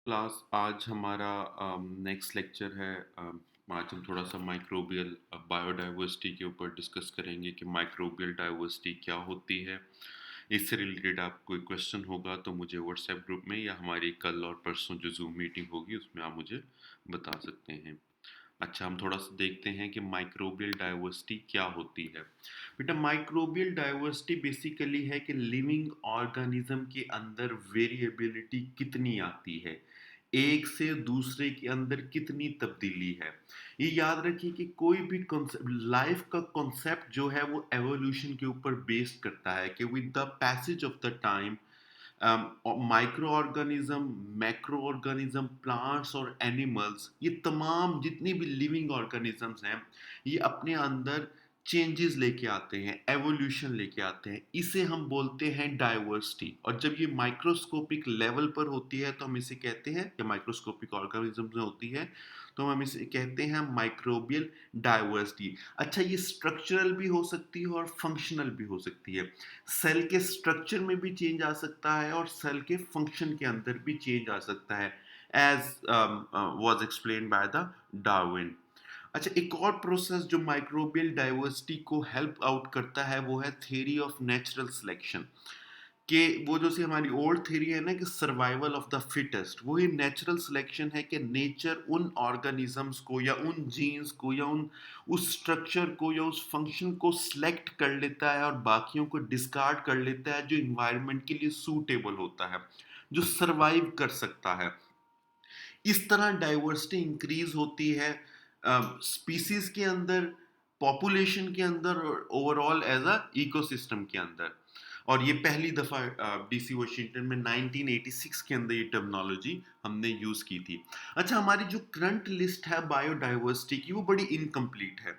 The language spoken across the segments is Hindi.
क्लास आज हमारा नेक्स्ट लेक्चर है। आज हम थोड़ा सा माइक्रोबियल बायोडाइवर्सिटी के ऊपर डिस्कस करेंगे कि माइक्रोबियल डाइवर्सिटी क्या होती है। इससे रिलेटेड आप कोई क्वेश्चन होगा तो मुझे व्हाट्सएप ग्रुप में या हमारी कल और परसों जो जूम मीटिंग होगी उसमें आप मुझे बता सकते हैं। अच्छा, हम थोड़ा सा देखते हैं कि माइक्रोबियल डाइवर्सिटी क्या होती है। बेटा, माइक्रोबियल डाइवर्सिटी बेसिकली है कि लिविंग ऑर्गेनिज्म के अंदर वेरिएबिलिटी कितनी आती है, एक से दूसरे के अंदर कितनी तब्दीली है। ये याद रखिए कि कोई भी लाइफ का कॉन्सेप्ट जो है वो एवोल्यूशन के ऊपर बेस्ड करता है कि with the passage of the time micro organism, macro organism, plants और एनिमल्स, ये तमाम जितनी भी लिविंग ऑर्गेनिजम्स हैं ये अपने अंदर चेंजेस लेके आते हैं, एवोल्यूशन लेके आते हैं। इसे हम बोलते हैं डाइवर्सिटी। और जब ये माइक्रोस्कोपिक लेवल पर होती है तो हम इसे कहते हैं, या माइक्रोस्कोपिक ऑर्गेनिज्म में होती है तो हम इसे कहते हैं माइक्रोबियल डाइवर्सिटी। अच्छा, ये स्ट्रक्चरल भी हो सकती है और फंक्शनल भी हो सकती है। सेल के स्ट्रक्चर में भी चेंज आ सकता है और सेल के फंक्शन के अंदर भी चेंज आ सकता है, as was explain by the Darwin. अच्छा, एक और प्रोसेस जो माइक्रोबियल डाइवर्सिटी को हेल्प आउट करता है वो है थ्योरी ऑफ नेचुरल सिलेक्शन। कि वो जो सी हमारी ओल्ड थ्योरी है ना कि सर्वाइवल ऑफ द फिटेस्ट, वही नेचुरल सिलेक्शन है कि नेचर उन ऑर्गेनिजम्स को या उन जीन्स को या उन उस स्ट्रक्चर को या उस फंक्शन को सिलेक्ट कर लेता है और बाकियों को डिस्कार्ड कर लेता है जो इन्वायरमेंट के लिए सूटेबल होता है, जो सर्वाइव कर सकता है। इस तरह डाइवर्सिटी इंक्रीज होती है स्पीसीज के अंदर, पॉपुलेशन के अंदर और ओवरऑल एज अ इकोसिस्टम के अंदर। और ये पहली दफा डीसी वॉशिंगटन में 1986 के अंदर ये टर्मिनोलॉजी हमने यूज की थी। अच्छा, हमारी जो करंट लिस्ट है बायोडाइवर्सिटी की वो बड़ी इनकम्प्लीट है।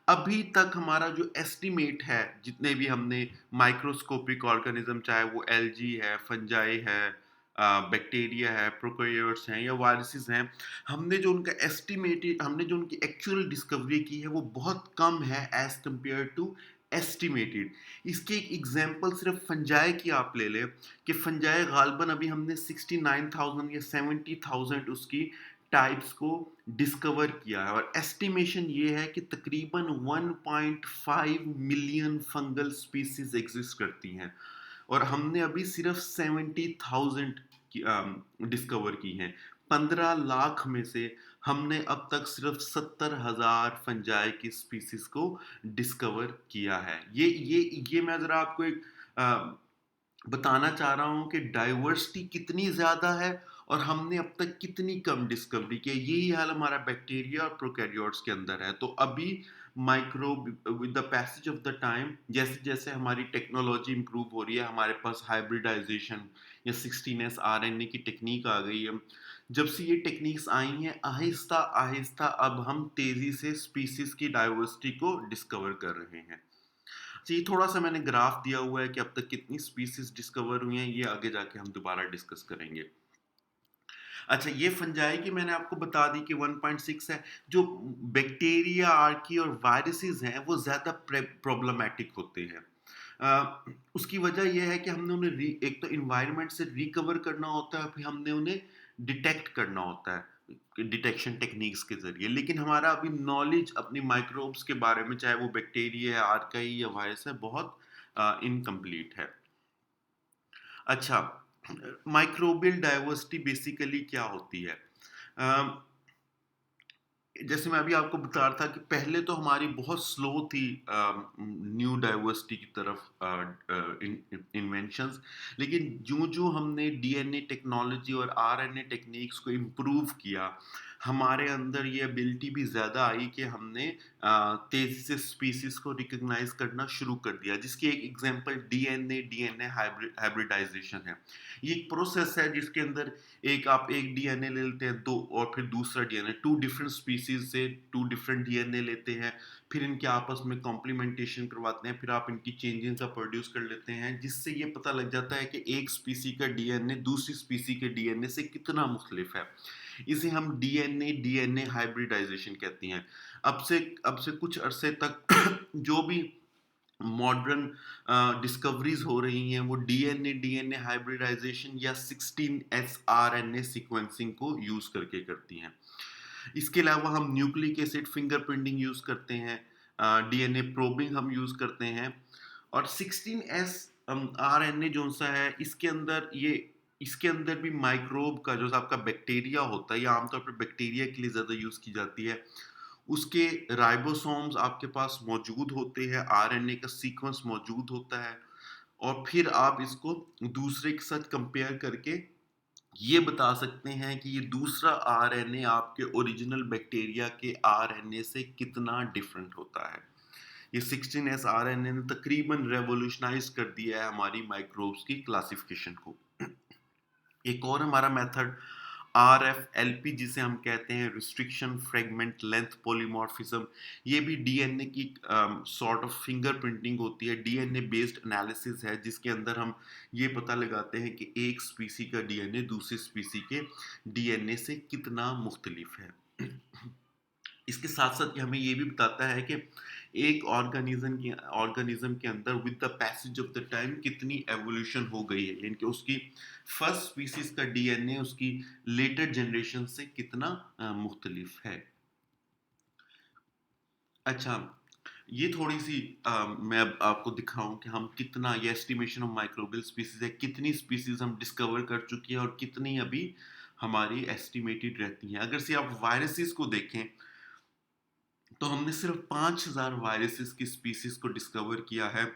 अभी तक हमारा जो एस्टिमेट है, जितने भी हमने माइक्रोस्कोपिक ऑर्गेनिज्म, चाहे वो एलजी है, फंजाई है, बैक्टीरिया है, प्रोकैरियोट्स हैं या वायरसेस हैं, हमने जो उनकी एक्चुअल डिस्कवरी की है वो बहुत कम है एज कंपेयर टू एस्टिमेटेड। इसके एक एग्जांपल सिर्फ फंजाई की आप ले लें कि फंजाई गालबन अभी हमने 69,000 या 70,000 उसकी टाइप्स को डिस्कवर किया है, और एस्टिमेशन ये है कि तकरीबन 1.5 मिलियन फंगल स्पीसीज एग्जिस्ट करती हैं, और हमने अभी सिर्फ 70,000 डिस्कवर की हैं। 15 लाख में से हमने अब तक सिर्फ 70,000 फंजाई की स्पीसीज को डिस्कवर किया है। ये मैं जरा आपको एक बताना चाह रहा हूँ कि डाइवर्सिटी कितनी ज़्यादा है और हमने अब तक कितनी कम डिस्कवरी की है। यही हाल हमारा बैक्टीरिया और प्रोकैरियोट्स के अंदर है। तो अभी microbe with the passage of the time, जैसे जैसे हमारी टेक्नोलॉजी इंप्रूव हो रही है, हमारे पास हाइब्रिडाइजेशन या 16S आरएनए की टेक्निक आ गई है। जब से ये टेक्निक्स आई हैं, आहिस्ता आहिस्ता अब हम तेज़ी से स्पीसीज की डाइवर्सिटी को डिस्कवर कर रहे हैं। अच्छा, ये थोड़ा सा मैंने ग्राफ दिया हुआ है कि अब तक कितनी स्पीसीज डिस्कवर हुई हैं, ये आगे जाके हम दोबारा डिस्कस करेंगे। अच्छा, ये फंजाई की मैंने आपको बता दी कि 1.6 है। जो बैक्टीरिया, आर्की और वायरसेस हैं वो ज़्यादा प्रॉब्लमैटिक होते हैं। उसकी वजह यह है कि हमने उन्हें एक तो इन्वायरमेंट से रिकवर करना होता है, फिर हमने उन्हें डिटेक्ट करना होता है डिटेक्शन टेक्निक्स के जरिए। लेकिन हमारा अभी नॉलेज अपनी माइक्रोब्स के बारे में, चाहे वो बैक्टीरिया है, आर्काई या वायरस है, बहुत इनकम्प्लीट है। अच्छा, माइक्रोबियल डाइवर्सिटी बेसिकली क्या होती है? अ, जैसे मैं अभी आपको बता रहा था कि पहले तो हमारी बहुत स्लो थी न्यू डाइवर्सिटी की तरफ इन्वेंशंस। लेकिन जो जो हमने डीएनए टेक्नोलॉजी और आरएनए टेक्निक्स को इम्प्रूव किया, हमारे अंदर ये एबिलिटी भी ज़्यादा आई कि हमने तेज़ी से स्पीसीज को रिकग्नाइज करना शुरू कर दिया, जिसकी एक एग्जांपल डीएनए डीएनए हाइब्रिडाइजेशन है। ये एक प्रोसेस है जिसके अंदर आप एक डीएनए ले लेते हैं, दो और फिर दूसरा डीएनए, टू डिफरेंट स्पीसीज से टू डिफरेंट डीएनए लेते हैं, फिर इनके आपस में कॉम्प्लीमेंटेशन करवाते हैं, फिर आप इनकी चेंजेस का प्रोड्यूस कर लेते हैं, जिससे ये पता लग जाता है कि एक स्पीसी का डीएनए दूसरी स्पीसी के डीएनए से कितना मुख्तलिफ है। इसे हम डीएनए डीएनए हाइब्रिडाइजेशन कहते हैं। अब से कुछ अरसे तक जो भी मॉडर्न डिस्कवरीज हो रही हैं वो डीएनए हाइब्रिडाइजेशन या 16S आरएनए सीक्वेंसिंग को यूज करके करती हैं। इसके अलावा हम न्यूक्लिक एसिड फिंगरप्रिंटिंग यूज करते हैं, डीएनए प्रोबिंग हम यूज करते हैं। और 16S आरएनए जो सा है इसके अंदर भी माइक्रोब का जो आपका बैक्टीरिया होता है, या आमतौर पर बैक्टीरिया के लिए ज़्यादा यूज़ की जाती है, उसके राइबोसोम्स आपके पास मौजूद होते हैं, आरएनए का सीक्वेंस मौजूद होता है। और फिर आप इसको दूसरे के साथ कंपेयर करके ये बता सकते हैं कि ये दूसरा आरएनए आपके ओरिजिनल बैक्टीरिया के आरएनए से कितना डिफरेंट होता है। ये 16S आरएनए ने तकरीबन रेवोल्यूशनाइज कर दिया है हमारी माइक्रोब्स की क्लासिफिकेशन को। एक और हमारा मेथड RFLP जिसे हम कहते हैं, रिस्ट्रिक्शन फ्रेगमेंट लेंथ पॉलीमॉर्फिज्म। ये भी डीएनए की सॉर्ट ऑफ फिंगरप्रिंटिंग होती है, डीएनए बेस्ड एनालिसिस है, जिसके अंदर हम ये पता लगाते हैं कि एक स्पीसी का डीएनए दूसरी स्पीसी के डीएनए से कितना मुख्तलिफ है। इसके साथ साथ ये हमें ये भी बताता है कि एक ऑर्गेनिज्म के अंदर with the passage of the time कितनी एवोल्यूशन हो गई है, यानी कि उसकी फर्स्ट स्पीसीज का डीएनए उसकी लेटर जनरेशन से कितना मुख्तलिफ है। अच्छा, ये थोड़ी सी मैं अब आपको दिखाऊं कि हम कितना, ये एस्टिमेशन ऑफ माइक्रोबियल स्पीसीज है, कितनी स्पीसीज हम डिस्कवर कर चुकी है और कितनी अभी हमारी एस्टिमेटेड रहती हैं। अगर से आप वायरसेस को देखें तो हमने सिर्फ 5000 वायरसेस की स्पीसीज को डिस्कवर किया है।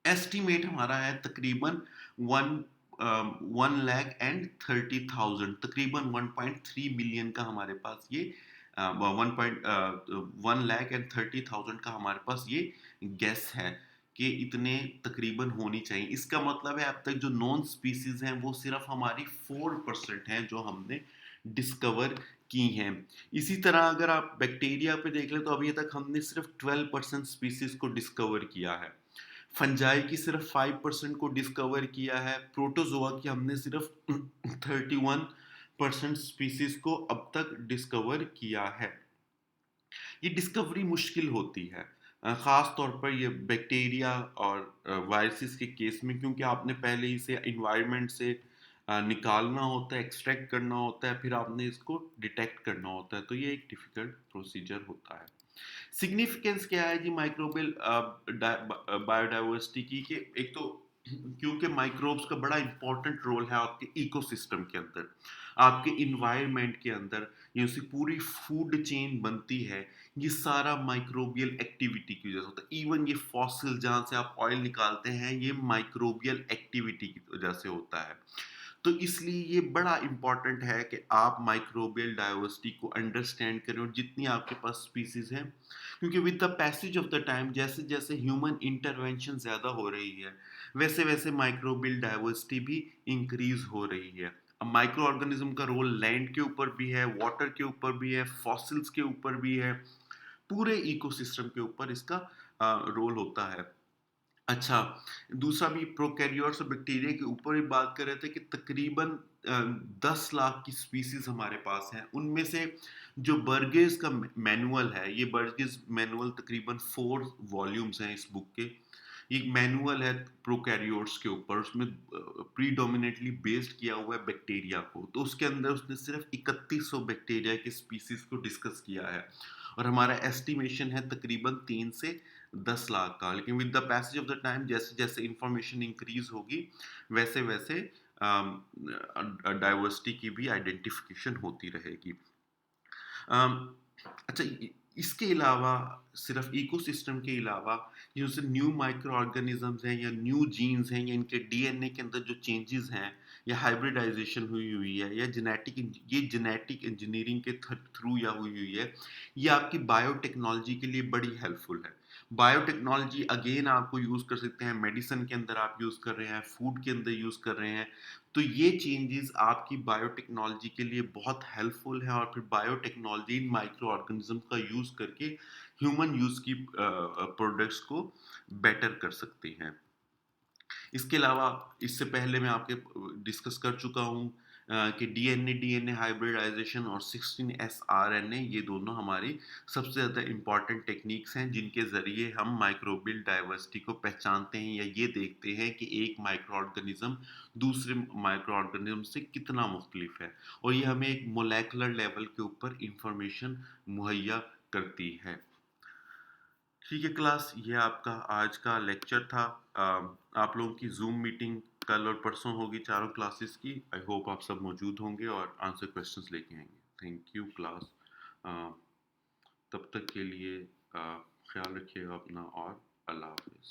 एस्टिमेट हमारा है तकरीबन 1,30,000, तकरीबन 1.3 मिलियन का हमारे पास ये 1,30,000 का हमारे पास ये गैस है कि इतने तकरीबन होनी चाहिए। इसका मतलब है अब तक जो नॉन स्पीसीज हैं वो सिर्फ हमारी 4% हैं जो हमने डिस्कवर की हैं। इसी तरह अगर आप बैक्टीरिया पे देख लें तो अभी तक हमने सिर्फ 12% स्पीसीज को डिस्कवर किया है। फंजाई की सिर्फ 5% को डिस्कवर किया है। प्रोटोजोआ की हमने सिर्फ 31% स्पीसीज को अब तक डिस्कवर किया है। ये डिस्कवरी मुश्किल होती है, ख़ास तौर पर ये बैक्टीरिया और वायरसेस के केस में, क्योंकि आपने पहले इसे इन्वायरमेंट से निकालना होता है, एक्सट्रैक्ट करना होता है, फिर आपने इसको डिटेक्ट करना होता है, तो ये एक डिफ़िकल्ट प्रोसीजर होता है। सिग्निफिकेंस क्या है जी माइक्रोबियल बायोडाइवर्सिटी की, कि एक तो क्योंकि माइक्रोब्स का बड़ा इंपॉर्टेंट रोल है आपके इकोसिस्टम के अंदर, आपके इन्वायरमेंट के अंदर, ये उसकी पूरी फूड चेन बनती है, ये सारा माइक्रोबियल एक्टिविटी की वजह से होता है। इवन ये फॉसिल जहाँ से आप ऑयल निकालते हैं, ये माइक्रोबियल एक्टिविटी की वजह से होता है। तो इसलिए ये बड़ा इम्पॉर्टेंट है कि आप माइक्रोबियल डाइवर्सिटी को अंडरस्टैंड करें, और जितनी आपके पास स्पीसीज हैं, क्योंकि with the passage of the time जैसे जैसे ह्यूमन इंटरवेंशन ज़्यादा हो रही है, वैसे वैसे माइक्रोबियल डाइवर्सिटी भी इंक्रीज हो रही है। अब माइक्रो ऑर्गेनिज्म का रोल लैंड के ऊपर भी है, वाटर के ऊपर भी है, फॉसिल्स के ऊपर भी है, पूरे इकोसिस्टम के ऊपर इसका रोल होता है। अच्छा, दूसरा भी प्रोकैरियोट्स और बैक्टीरिया के ऊपर ही बात कर रहे थे कि तकरीबन 10 लाख की स्पीसीज हमारे पास हैं। उनमें से जो बर्गेस का मैनुअल है, ये बर्गेस मैनुअल तकरीबन 4 वॉल्यूम्स हैं इस बुक के। एक मैनुअल है प्रोकैरियोट्स के ऊपर, उसमें प्रीडोमिनेटली बेस्ड किया हुआ है बैक्टीरिया को, तो उसके अंदर उसने सिर्फ 3100 बैक्टीरिया के स्पीसीज को डिस्कस किया है, और हमारा एस्टिमेशन है तकरीबन 3 से 10 लाख का। लेकिन with the passage of the time जैसे जैसे इंफॉर्मेशन इंक्रीज होगी, वैसे वैसे डाइवर्सिटी की भी आइडेंटिफिकेशन होती रहेगी। अच्छा, इसके अलावा सिर्फ इकोसिस्टम के अलावा ये जैसे न्यू माइक्रो ऑर्गेनिजम्स हैं या न्यू जीन्स हैं या इनके डीएनए के अंदर जो चेंजेस हैं या हाइब्रिडाइजेशन हुई हुई है या जेनेटिक इंजीनियरिंग के थ्रू या हुई हुई है, ये आपकी बायोटेक्नोलॉजी के लिए बड़ी हेल्पफुल है। बायोटेक्नोलॉजी अगेन आपको यूज़ कर सकते हैं, मेडिसिन के अंदर आप यूज़ कर रहे हैं, फूड के अंदर यूज़ कर रहे हैं, तो ये चेंजेस आपकी बायोटेक्नोलॉजी के लिए बहुत हेल्पफुल है, और फिर बायोटेक्नोलॉजी इन माइक्रो ऑर्गेनिज्म का यूज़ करके ह्यूमन यूज़ की प्रोडक्ट्स को बेटर कर सकते हैं। इसके अलावा इससे पहले मैं आपके डिस्कस कर चुका हूँ कि डीएनए डीएनए हाइब्रिडाइजेशन और 16S RNA, ये दोनों हमारी सबसे ज़्यादा इम्पॉर्टेंट टेक्निक्स हैं जिनके ज़रिए हम माइक्रोबियल डाइवर्सिटी को पहचानते हैं या ये देखते हैं कि एक माइक्रो ऑर्गेनिज्म दूसरे माइक्रो ऑर्गेनिज्म से कितना मुख्तलिफ है, और ये हमें एक मोलेकुलर लेवल के ऊपर इंफॉर्मेशन मुहैया करती है। ठीक है क्लास, ये आपका आज का लेक्चर था। आप लोगों की जूम मीटिंग कल और परसों होगी चारों क्लासेस की। आई होप आप सब मौजूद होंगे और आंसर क्वेश्चंस लेके आएंगे। Thank you class. तब तक के लिए ख्याल रखिएगा अपना, और अल्लाह हाफिज़।